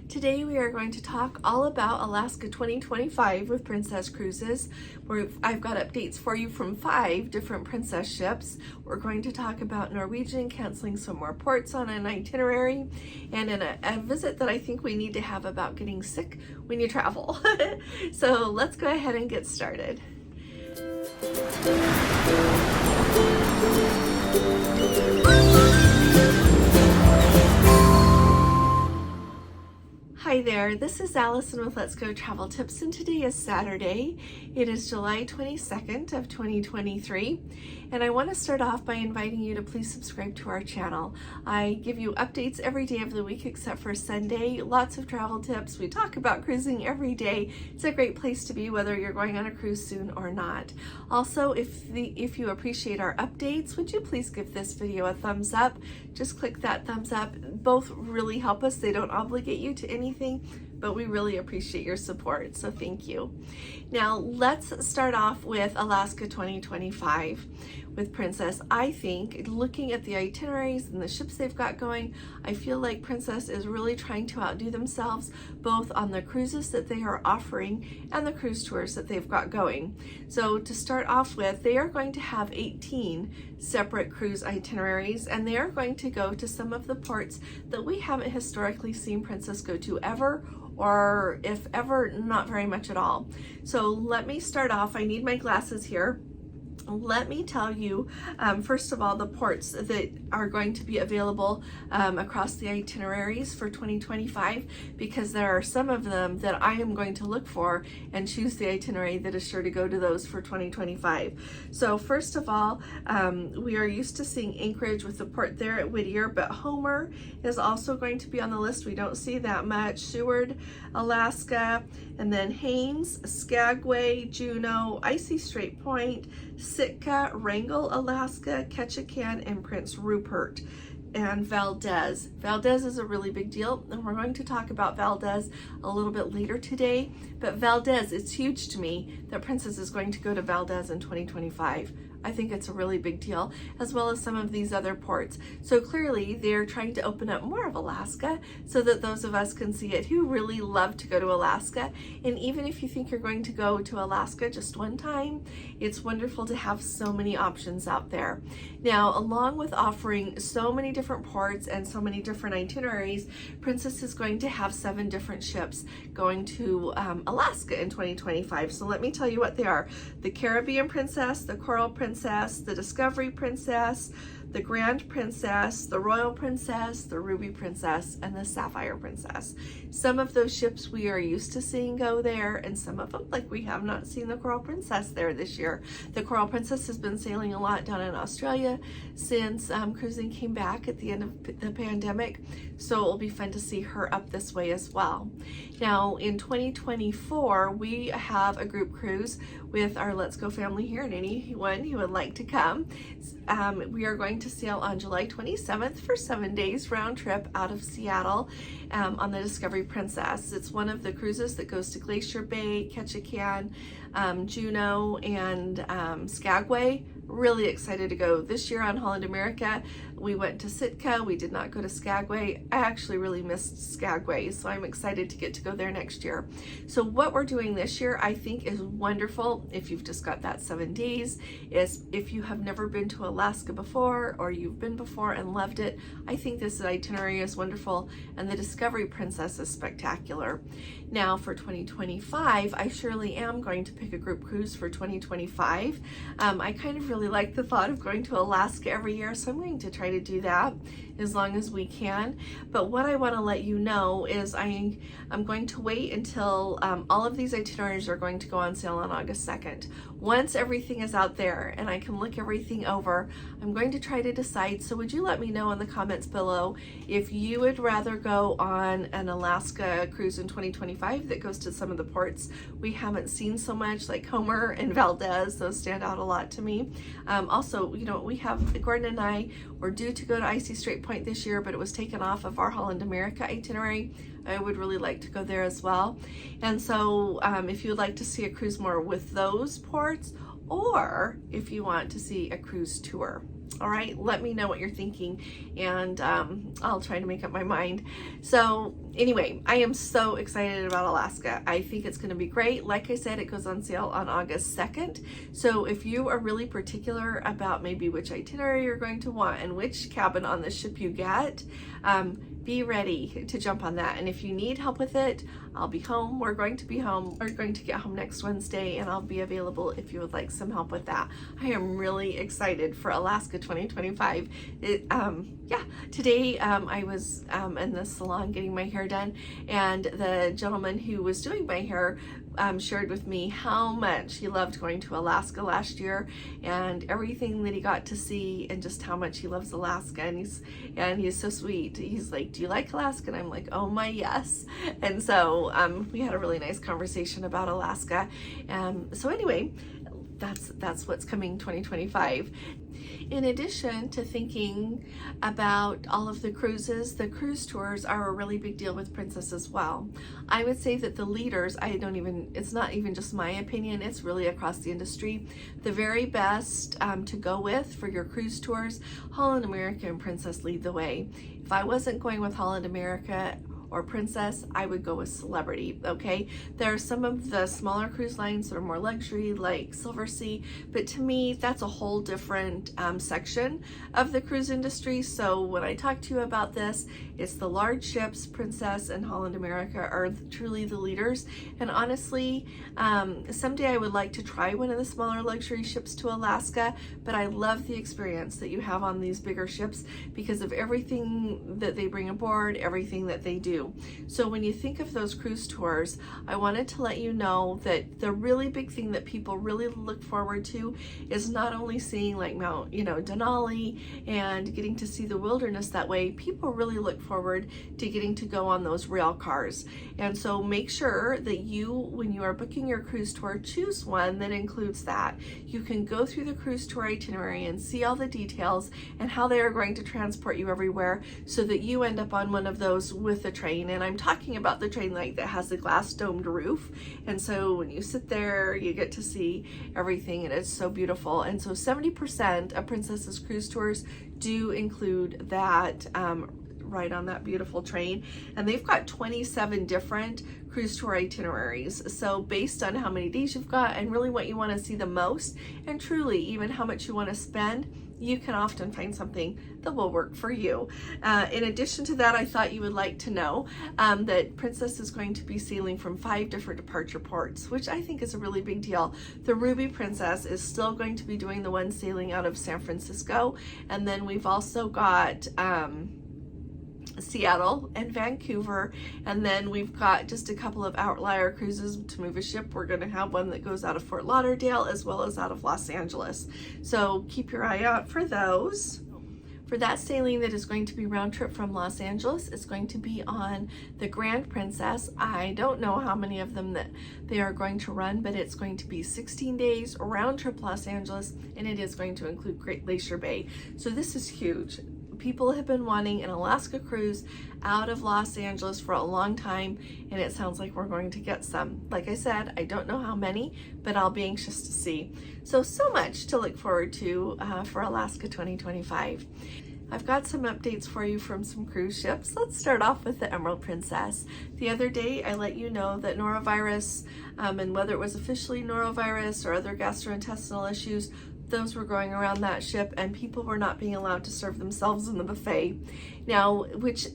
Today we are going to talk all about Alaska 2025 with Princess Cruises, where I've got updates for you from 5 different Princess ships. We're going to talk about Norwegian canceling some more ports on an itinerary, and in a visit that I think we need to have about getting sick when you travel. So let's go ahead and get started. Hi there, this is Allison with Let's Go Travel Tips, and today is Saturday. It is July 22nd of 2023, and I want to start off by inviting you to please subscribe to our channel. I give you updates every day of the week except for Sunday, lots of travel tips. We talk about cruising every day. It's a great place to be whether you're going on a cruise soon or not. Also, if you appreciate our updates, would you please give this video a thumbs up? Just click that thumbs up. Both really help us. They don't obligate you to anything, but we really appreciate your support, so thank you. Now let's start off with Alaska 2025 with Princess. I think, looking at the itineraries and the ships they've got going, I feel like Princess is really trying to outdo themselves both on the cruises that they are offering and the cruise tours that they've got going. So to start off with, they are going to have 18 separate cruise itineraries, and they are going to go to some of the ports that we haven't historically seen Princess go to ever, or if ever, not very much at all. So let me start off. I need my glasses here. Let me tell you, first of all, the ports that are going to be available across the itineraries for 2025, because there are some of them that I am going to look for and choose the itinerary that is sure to go to those for 2025. So first of all, we are used to seeing Anchorage with the port there at Whittier, but Homer is also going to be on the list. We don't see that much. Seward, Alaska, and then Haines, Skagway, Juneau, Icy Strait Point, Sitka, Wrangell, Alaska, Ketchikan, and Prince Rupert, and Valdez. Valdez is a really big deal, and we're going to talk about Valdez a little bit later today, but Valdez, it's huge to me that Princess is going to go to Valdez in 2025. I think it's a really big deal, as well as some of these other ports. So clearly they're trying to open up more of Alaska so that those of us can see it who really love to go to Alaska. And even if you think you're going to go to Alaska just one time, it's wonderful to have so many options out there. Now, along with offering so many different ports and so many different itineraries, Princess is going to have 7 different ships going to Alaska in 2025. So let me tell you what they are. The Caribbean Princess, the Coral Princess, the Discovery Princess, the Grand Princess, the Royal Princess, the Ruby Princess, and the Sapphire Princess. Some of those ships we are used to seeing go there, and some of them, like we have not seen the Coral Princess there this year. The Coral Princess has been sailing a lot down in Australia since cruising came back at the end of the pandemic, so it will be fun to see her up this way as well. Now in 2024, we have a group cruise with our Let's Go family here, and anyone who would like to come. We are going to sail on July 27th for 7 days round trip out of Seattle on the Discovery Princess. It's one of the cruises that goes to Glacier Bay, Ketchikan, Juneau, and Skagway. Really excited to go. This year on Holland America, we went to Sitka. We did not go to Skagway. I actually really missed Skagway, so I'm excited to get to go there next year. So what we're doing this year, I think, is wonderful. If you've just got that 7 days, is if you have never been to Alaska before, or you've been before and loved it, I think this itinerary is wonderful, and the Discovery Princess is spectacular. Now for 2025, I surely am going to pick a group cruise for 2025. I kind of really like the thought of going to Alaska every year, so I'm going to try to do that as long as we can. But what I want to let you know is I'm going to wait until all of these itineraries are going to go on sale on August 2nd. Once everything is out there and I can look everything over, I'm going to try to decide. So would you let me know in the comments below if you would rather go on an Alaska cruise in 2025 that goes to some of the ports we haven't seen so much, like Homer and Valdez. Those stand out a lot to me. Also, you know, we have, Gordon and I were due to go to Icy Strait Point this year, but it was taken off of our Holland America itinerary. I would really like to go there as well. And so if you would like to see a cruise more with those ports, or if you want to see a cruise tour. All right, let me know what you're thinking, and I'll try to make up my mind. So anyway, I am so excited about Alaska. I think it's going to be great. Like I said, it goes on sale on August 2nd. So if you are really particular about maybe which itinerary you're going to want and which cabin on the ship you get, be ready to jump on that. And if you need help with it, I'll be home. We're going to be home. We're going to get home next Wednesday, and I'll be available if you would like some help with that. I am really excited for Alaska 2025. Today I was in the salon getting my hair done, and the gentleman who was doing my hair shared with me how much he loved going to Alaska last year and everything that he got to see, and just how much he loves Alaska. And he's so sweet. He's like, "Do you like Alaska?" And I'm like, "Oh my, yes." And so we had a really nice conversation about Alaska. So anyway, that's what's coming 2025. In addition to thinking about all of the cruises, the cruise tours are a really big deal with Princess as well. I would say that the leaders, it's not even just my opinion, it's really across the industry. The very best to go with for your cruise tours, Holland America and Princess lead the way. If I wasn't going with Holland America or Princess, I would go with Celebrity, okay? There are some of the smaller cruise lines that are more luxury, like Silversea, but to me, that's a whole different section of the cruise industry. So when I talk to you about this, it's the large ships, Princess and Holland America are truly the leaders. And honestly, someday I would like to try one of the smaller luxury ships to Alaska, but I love the experience that you have on these bigger ships because of everything that they bring aboard, everything that they do. So when you think of those cruise tours, I wanted to let you know that the really big thing that people really look forward to is not only seeing like Mount, Denali and getting to see the wilderness that way. People really look forward to getting to go on those rail cars. And so make sure that you, when you are booking your cruise tour, choose one that includes that. You can go through the cruise tour itinerary and see all the details and how they are going to transport you everywhere so that you end up on one of those with a train. And I'm talking about the train like that has the glass domed roof. And so when you sit there, you get to see everything, and it's so beautiful. And so 70% of Princess's cruise tours do include that ride on that beautiful train. And they've got 27 different cruise tour itineraries. So based on how many days you've got and really what you want to see the most, and truly even how much you want to spend, you can often find something that will work for you. In addition to that, I thought you would like to know that Princess is going to be sailing from 5 different departure ports, which I think is a really big deal. The Ruby Princess is still going to be doing the one sailing out of San Francisco, and then we've also got Seattle and Vancouver, and then we've got just a couple of outlier cruises to move a ship. We're going to have one that goes out of Fort Lauderdale as well as out of Los Angeles. So keep your eye out for those. For that sailing that is going to be round trip from Los Angeles, it's going to be on the Grand Princess. I don't know how many of them that they are going to run, but it's going to be 16 days round trip Los Angeles, and it is going to include Great Glacier Bay. So this is huge. People have been wanting an Alaska cruise out of Los Angeles for a long time, and it sounds like we're going to get some. Like I said, I don't know how many, but I'll be anxious to see. So much to look forward to for Alaska 2025. I've got some updates for you from some cruise ships. Let's start off with the Emerald Princess. The other day, I let you know that norovirus, and whether it was officially norovirus or other gastrointestinal issues, those were going around that ship, and people were not being allowed to serve themselves in the buffet. Now, which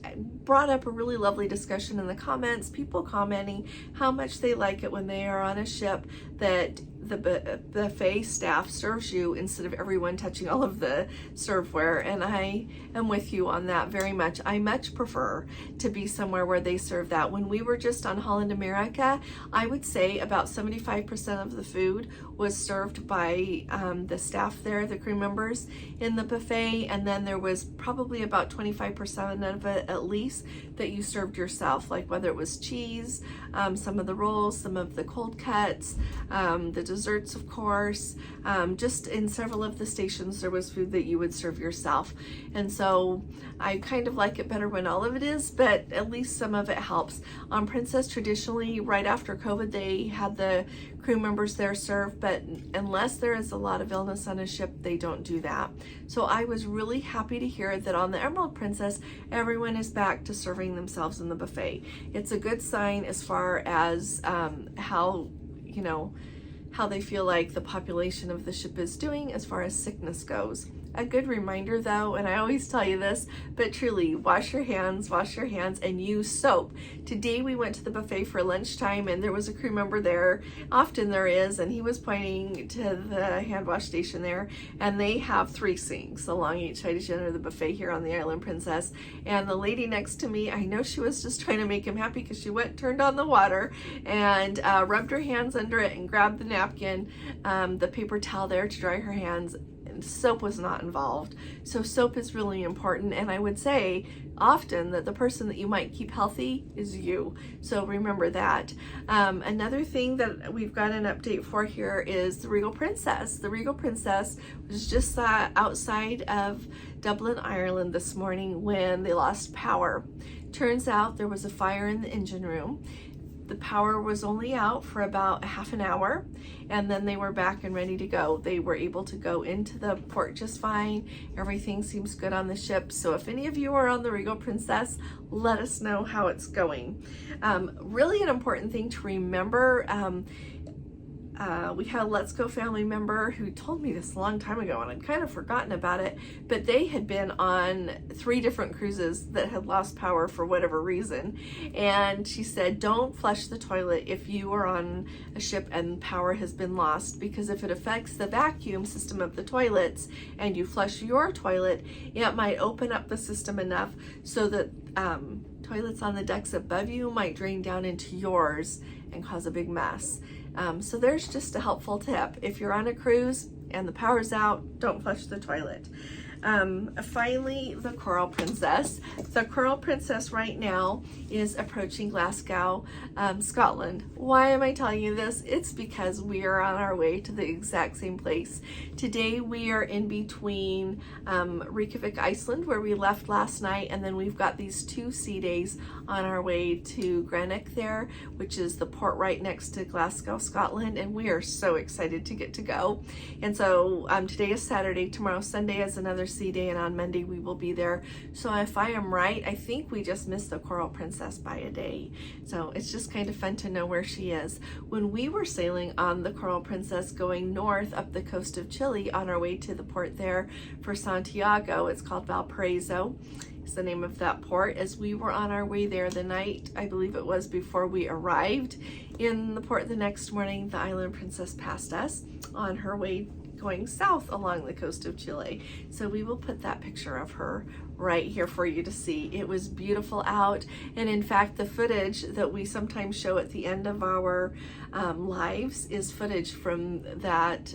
brought up a really lovely discussion in the comments, people commenting how much they like it when they are on a ship that the buffet staff serves you instead of everyone touching all of the serveware. And I am with you on that very much. I much prefer to be somewhere where they serve that. When we were just on Holland America, I would say about 75% of the food was served by the staff there, the crew members in the buffet, and then there was probably about 25% 95% of it at least that you served yourself, like whether it was cheese, some of the rolls, some of the cold cuts, the desserts, of course. Just in several of the stations, there was food that you would serve yourself. And so I kind of like it better when all of it is, but at least some of it helps. On Princess, traditionally, right after COVID, they had the crew members there serve, but unless there is a lot of illness on a ship, they don't do that. So I was really happy to hear that on the Emerald Princess, everyone is back to serving themselves in the buffet. It's a good sign as far as how they feel like the population of the ship is doing as far as sickness goes. A good reminder though, and I always tell you this, but truly, wash your hands, and use soap. Today we went to the buffet for lunchtime and there was a crew member there, often there is, and he was pointing to the hand wash station there, and they have 3 sinks along each side as you enter the buffet here on the Island Princess. And the lady next to me, I know she was just trying to make him happy because she went, turned on the water, and rubbed her hands under it and grabbed the napkin, the paper towel there to dry her hands. Soap was not involved. So soap is really important, and I would say often that the person that you might keep healthy is you. So remember that. Another thing that we've got an update for here is the Regal Princess. The Regal Princess was just outside of Dublin, Ireland this morning when they lost power. Turns out there was a fire in the engine room. The power was only out for about half an hour, and then they were back and ready to go. They were able to go into the port just fine. Everything seems good on the ship. So if any of you are on the Regal Princess, let us know how it's going. Really an important thing to remember, we had a Let's Go family member who told me this a long time ago, and I'd kind of forgotten about it, but they had been on 3 different cruises that had lost power for whatever reason. And she said, don't flush the toilet if you are on a ship and power has been lost, because if it affects the vacuum system of the toilets and you flush your toilet, it might open up the system enough so that toilets on the decks above you might drain down into yours and cause a big mess. So there's just a helpful tip. If you're on a cruise and the power's out, don't flush the toilet. Finally, the Coral Princess. The Coral Princess right now is approaching Glasgow, Scotland. Why am I telling you this? It's because we are on our way to the exact same place. Today we are in between Reykjavik, Iceland, where we left last night, and then we've got these 2 sea days on our way to Greenock there, which is the port right next to Glasgow, Scotland, and we are so excited to get to go. And so today is Saturday, tomorrow Sunday is another sea day, and on Monday we will be there. So if I am right, I think we just missed the Coral Princess by a day. So it's just kind of fun to know where she is. When we were sailing on the Coral Princess going north up the coast of Chile on our way to the port there for Santiago, it's called Valparaiso, is the name of that port. As we were on our way there the night, I believe it was before we arrived in the port the next morning, the Island Princess passed us on her way going south along the coast of Chile. So we will put that picture of her right here for you to see. It was beautiful out, and in fact the footage that we sometimes show at the end of our lives is footage from that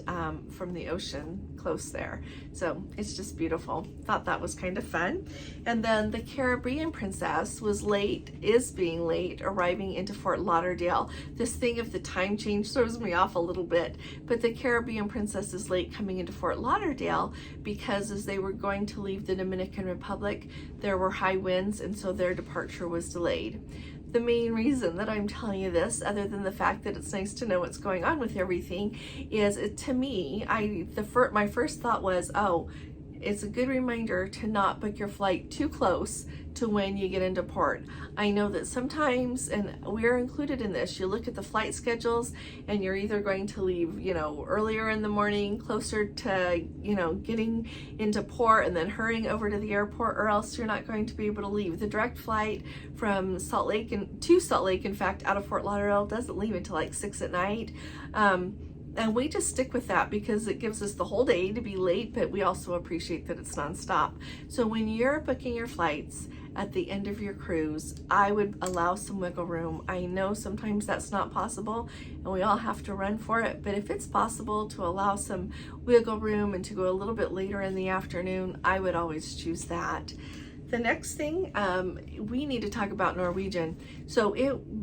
from the ocean close there. So it's just beautiful. Thought that was kind of fun. And then the Caribbean Princess is being late arriving into Fort Lauderdale. This thing of the time change throws me off a little bit, but the Caribbean Princess is late coming into Fort Lauderdale because as they were going to leave the Dominican Republic, there were high winds, and so their departure was delayed. The main reason that I'm telling you this, other than the fact that it's nice to know what's going on with everything, is to me, my first thought was, oh, it's a good reminder to not book your flight too close to when you get into port. I know that sometimes, and we're included in this, you look at the flight schedules and you're either going to leave, earlier in the morning, closer to, getting into port and then hurrying over to the airport, or else you're not going to be able to leave. The direct flight from Salt Lake, in fact, out of Fort Lauderdale doesn't leave until like 6 at night. And we just stick with that because it gives us the whole day to be late, but we also appreciate that it's nonstop. So when you're booking your flights at the end of your cruise, I would allow some wiggle room. I know sometimes that's not possible and we all have to run for it, but if it's possible to allow some wiggle room and to go a little bit later in the afternoon, I would always choose that. the next thing, we need to talk about Norwegian. So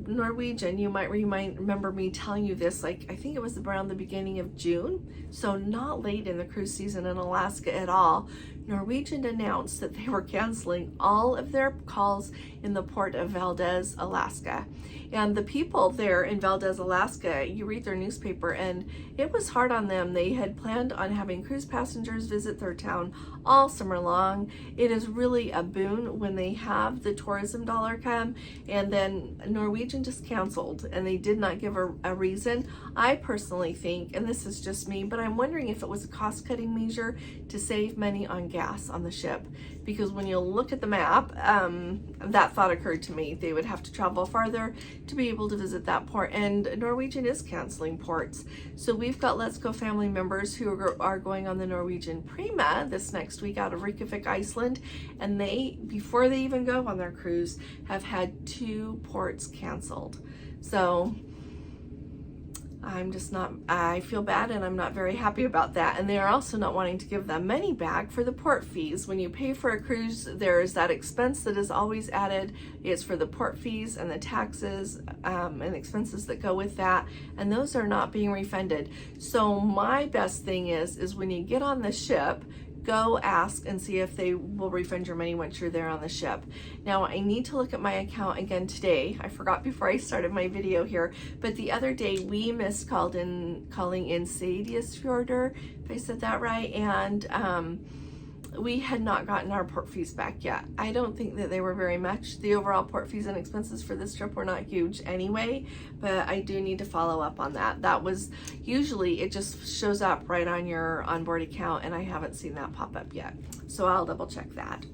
Norwegian, you might remember me telling you this, like I think it was around the beginning of June, so not late in the cruise season in Alaska at all. Norwegian announced that they were canceling all of their calls in the port of Valdez, Alaska. And the people there in Valdez, Alaska, you read their newspaper and it was hard on them. They had planned on having cruise passengers visit their town all summer long. It is really a boon when they have the tourism dollar come, and then Norwegian just canceled and they did not give a reason. I personally think, and this is just me, but I'm wondering if it was a cost-cutting measure to save money on gas on the ship, because when you look at the map, that thought occurred to me. They would have to travel farther to be able to visit that port, and Norwegian is canceling ports. So we've got Let's Go family members who are going on the Norwegian Prima this next week out of Reykjavik, Iceland, and they, before they even go on their cruise, have had 2 ports canceled. So I'm just not, I feel bad and I'm not very happy about that. And they are also not wanting to give them money back for the port fees. When you pay for a cruise, there is that expense that is always added. It's for the port fees and the taxes and expenses that go with that. And those are not being refunded. So my best thing is when you get on the ship, go ask and see if they will refund your money once you're there on the ship. Now, I need to look at my account again today. I forgot before I started my video here, but the other day we missed calling in Seyðisfjörður, if I said that right, and we had not gotten our port fees back yet. I don't think that they were very much. The overall port fees and expenses for this trip were not huge anyway, but I do need to follow up on that. That was, usually it just shows up right on your onboard account, and I haven't seen that pop up yet. So I'll double check that.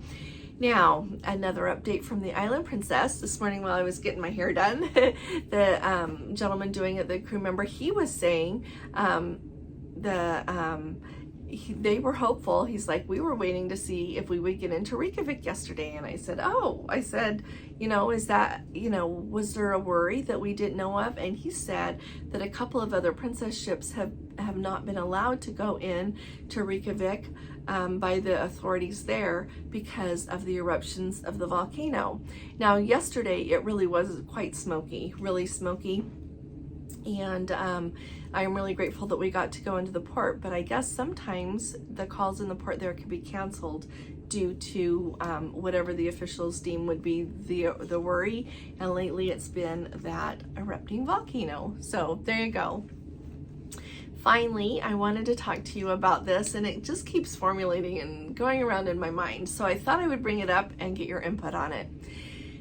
Now, another update from the Island Princess. This morning while I was getting my hair done, the gentleman doing it, the crew member, he was saying they were hopeful. He's like, we were waiting to see if we would get into Reykjavik yesterday. And I said, you know, is that, you know, was there a worry that we didn't know of? And he said that a couple of other princess ships have not been allowed to go in to Reykjavik by the authorities there because of the eruptions of the volcano. Now, yesterday it really was quite smoky, really smoky. And I'm really grateful that we got to go into the port, but I guess sometimes the calls in the port there could be canceled due to whatever the officials deem would be the worry, and lately it's been that erupting volcano. So there you go. Finally, I wanted to talk to you about this, and it just keeps formulating and going around in my mind, so I thought I would bring it up and get your input on it.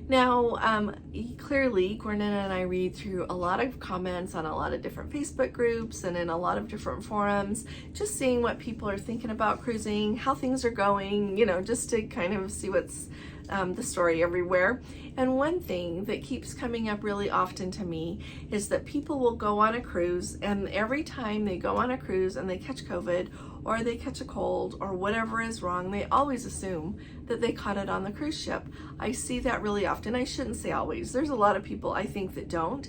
Now, clearly, Gordon and I read through a lot of comments on a lot of different Facebook groups and in a lot of different forums, just seeing what people are thinking about cruising, how things are going, you know, just to kind of see what's the story everywhere. And one thing that keeps coming up really often to me is that people will go on a cruise, and every time they go on a cruise and they catch COVID or they catch a cold or whatever is wrong, they always assume that they caught it on the cruise ship. I see that really often. I shouldn't say always. There's a lot of people I think that don't,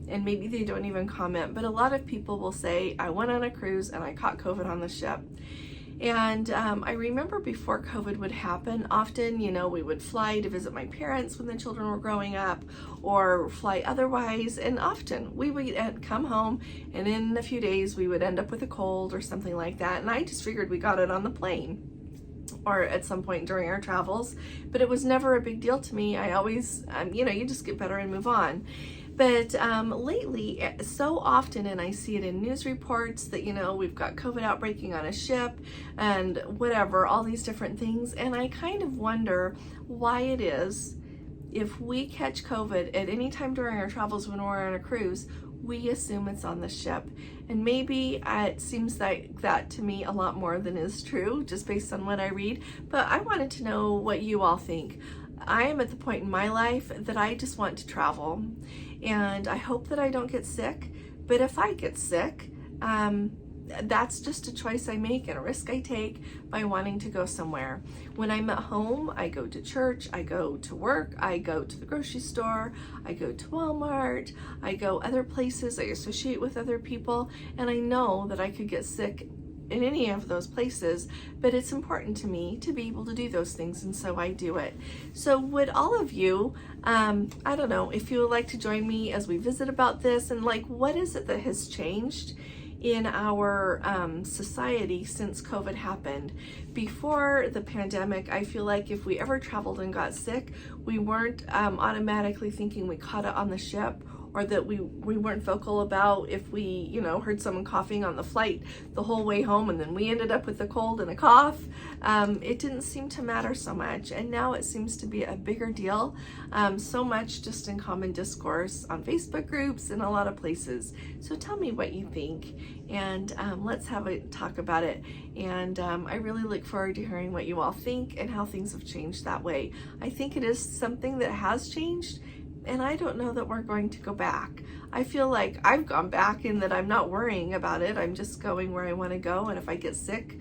and maybe they don't even comment, but a lot of people will say, I went on a cruise and I caught COVID on the ship. And I remember before COVID would happen, often, you know, we would fly to visit my parents when the children were growing up, or fly otherwise, and often we would come home and in a few days we would end up with a cold or something like that, and I just figured we got it on the plane or at some point during our travels, but it was never a big deal to me. I always, you know, you just get better and move on. But lately, so often, and I see it in news reports that, you know, we've got COVID outbreaking on a ship and whatever, all these different things. And I kind of wonder why it is, if we catch COVID at any time during our travels when we're on a cruise, we assume it's on the ship. And maybe it seems like that to me a lot more than is true, just based on what I read. But I wanted to know what you all think. I am at the point in my life that I just want to travel, and I hope that I don't get sick, but if I get sick, that's just a choice I make and a risk I take by wanting to go somewhere. When I'm at home, I go to church, I go to work, I go to the grocery store, I go to Walmart, I go other places, I associate with other people, and I know that I could get sick in any of those places, but it's important to me to be able to do those things, and so I do it. So would all of you, I don't know, if you would like to join me as we visit about this, and like, what is it that has changed in our society since COVID happened? Before the pandemic, I feel like if we ever traveled and got sick, we weren't automatically thinking we caught it on the ship, or that we weren't vocal about if we, you know, heard someone coughing on the flight the whole way home and then we ended up with a cold and a cough. It didn't seem to matter so much, and now it seems to be a bigger deal, so much just in common discourse on Facebook groups and a lot of places. So tell me what you think, and let's have a talk about it. And I really look forward to hearing what you all think and how things have changed that way. I think it is something that has changed, and I don't know that we're going to go back. I feel like I've gone back in that I'm not worrying about it. I'm just going where I want to go, and if I get sick,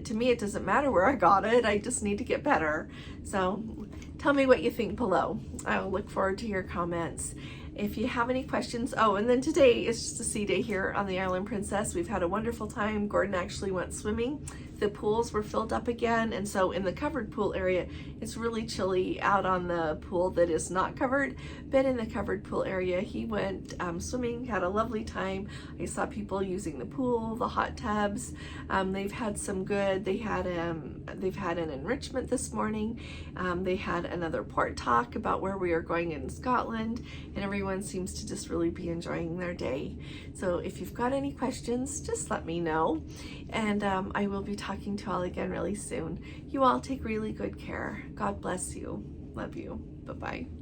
to me it doesn't matter where I got it. I just need to get better. So tell me what you think below. I'll look forward to your comments. If you have any questions, oh, and then today is just a sea day here on the Island Princess. We've had a wonderful time. Gordon actually went swimming. The pools were filled up again, and so in the covered pool area, it's really chilly out on the pool that is not covered, but in the covered pool area, he went swimming, had a lovely time. I saw people using the pool, the hot tubs. They've had some good, they've had an enrichment this morning. They had another port talk about where we are going in Scotland, and everyone seems to just really be enjoying their day. So if you've got any questions, just let me know, and I will be talking to you all again really soon. You all take really good care. God bless you. Love you. Bye-bye.